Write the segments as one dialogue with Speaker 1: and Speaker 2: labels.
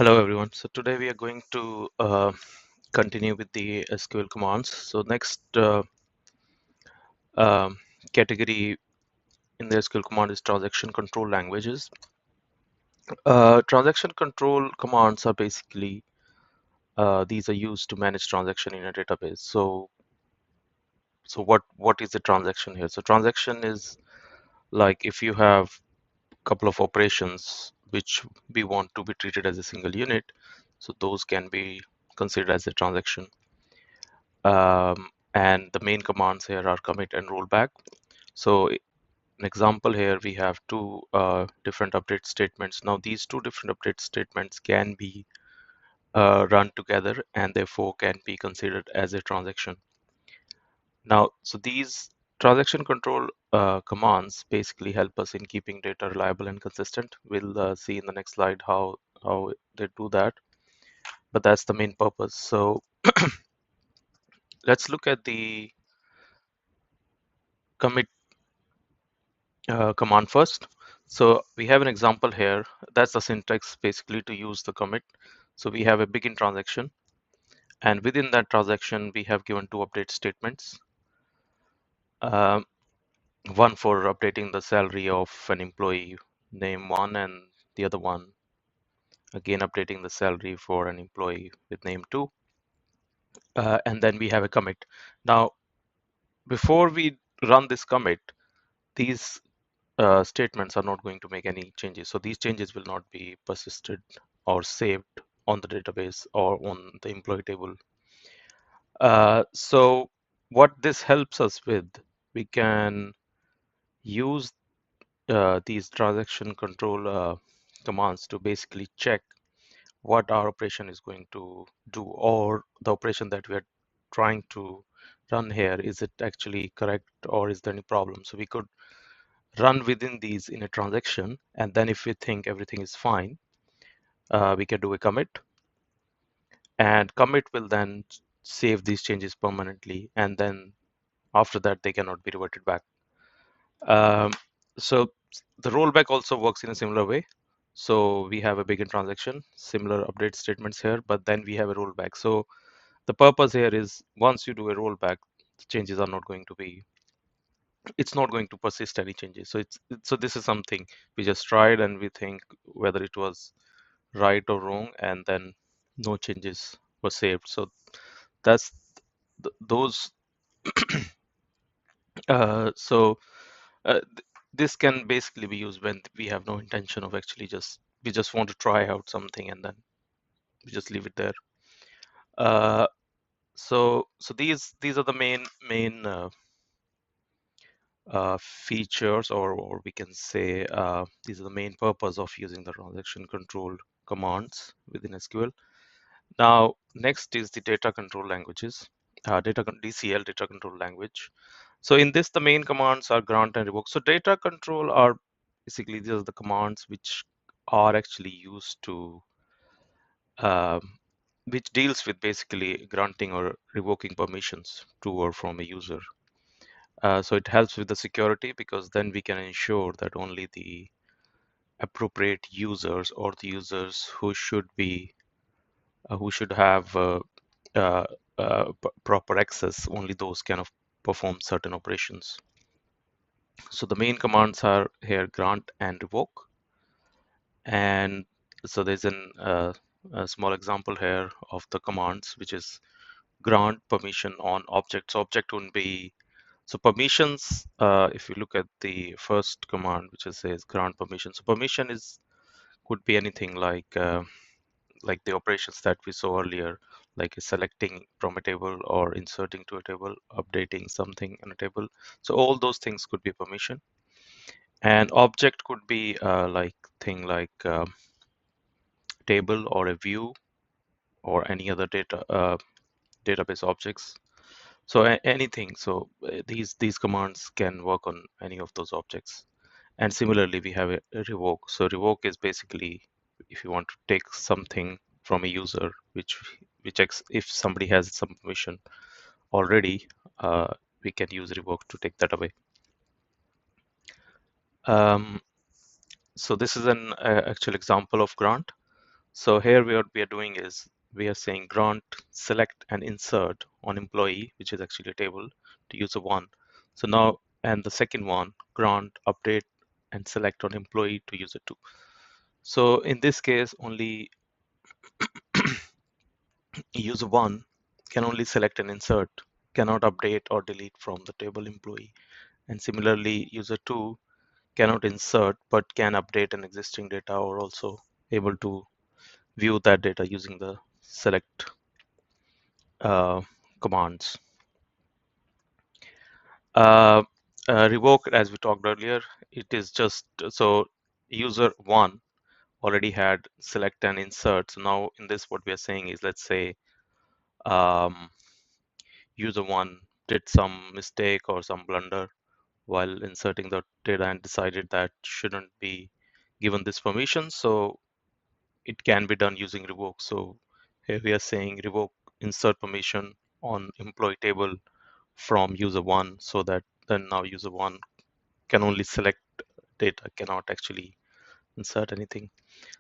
Speaker 1: Hello everyone. So today we are going to continue with the SQL commands. So next um, category in the SQL command is transaction control languages. Transaction control commands are basically these are used to manage transaction in a database. So what is the transaction here? So transaction is like if you have a couple of operations which we want to be treated as a single unit, so those can be considered as a transaction. And the main commands here are commit and rollback. So an example here, we have two different update statements. Now these two different update statements can be run together and therefore can be considered as a transaction. Now, so these transaction control commands basically help us in keeping data reliable and consistent. We'll see in the next slide how they do that, but that's the main purpose. So let's look at the commit command first. So we have an example here. That's the syntax basically to use the commit. So we have a begin transaction, and within that transaction, we have given two update statements. Um, one for updating the salary of an employee, name one, and the other one again updating the salary for an employee with name two. And then we have a commit. Now, before we run this commit, these statements are not going to make any changes. So these changes will not be persisted or saved on the database or on the employee table. So what this helps us with, we can use these transaction control commands to basically check what our operation is going to do, or the operation that we are trying to run here, is it actually correct or is there any problem? So we could run within these in a transaction, and then if we think everything is fine, we can do a commit, and commit will then save these changes permanently, and then after that they cannot be reverted back. Um, so the rollback also works in a similar way. So we have a begin transaction, similar update statements here, but then we have a rollback. So the purpose here is once you do a rollback, the changes are not going to be, it's not going to persist any changes. So so this is something we just tried and we think whether it was right or wrong, and then no changes were saved. So that's those. So this can basically be used when we have no intention of actually we just want to try out something and then we just leave it there. Uh, so these are the main features, or we can say these are the main purpose of using the transaction control commands within SQL. Now, next is the data control languages, DCL, data control language. So in this, the main commands are grant and revoke. So data control are basically these are the commands which are actually used to, um, which deals with basically granting or revoking permissions to or from a user. So it helps with the security because then we can ensure that only the appropriate users or the users who should be who should have uh, proper access, only those can perform certain operations. So the main commands are here grant and revoke. And so there's a small example here of the commands, which is grant permission on objects. Object would be, so permissions, if you look at the first command, which says grant permission. So permission could be anything like the operations that we saw earlier, like selecting from a table or inserting to a table, updating something in a table. So all those things could be permission. And object could be like thing like table or a view or any other database objects. So anything. So these commands can work on any of those objects. And similarly, we have a revoke. So revoke is basically if you want to take something from a user, which if somebody has some permission already, we can use revoke to take that away. So this is an actual example of grant. So here what we are doing is we are saying grant, select, and insert on employee, which is actually a table, to user one. So now, and the second one, grant, update, and select on employee to user two. So in this case, only user one can only select and insert, cannot update or delete from the table employee. And similarly, user two cannot insert but can update an existing data or also able to view that data using the select uh, commands. Uh, revoke, as we talked earlier, it is just so user one already had select and insert. So now in this, what we are saying is, let's say um, user one did some mistake or some blunder while inserting the data and decided that shouldn't be given this permission. So it can be done using revoke. So here we are saying revoke insert permission on employee table from user one, so that then now user one can only select data, cannot actually insert anything.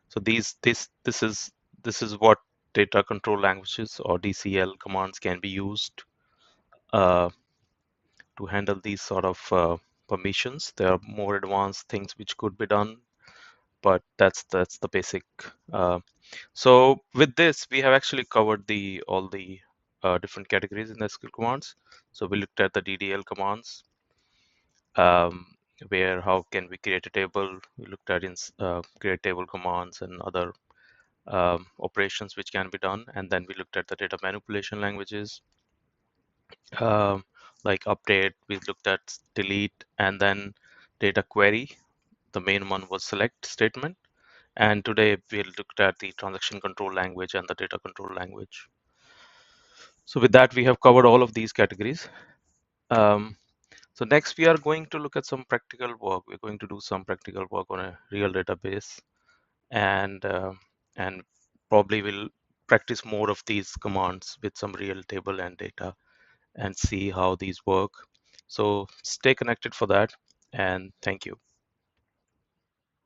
Speaker 1: So this is what data control languages or DCL commands can be used uh, to handle these sort of permissions. There are more advanced things which could be done, but that's the basic. Uh, so with this, we have actually covered the all the different categories in the SQL commands. So we looked at the DDL commands, um, where how can we create a table. We looked at create table commands and other operations which can be done. And then we looked at the data manipulation languages, um, like update. We looked at delete, and then data query. The main one was select statement. And today we looked at the transaction control language and the data control language. So with that, we have covered all of these categories. Um, so next we are going to look at some practical work. We're going to do some practical work on a real database, and and probably we'll practice more of these commands with some real table and data and see how these work. So stay connected for that, and thank you.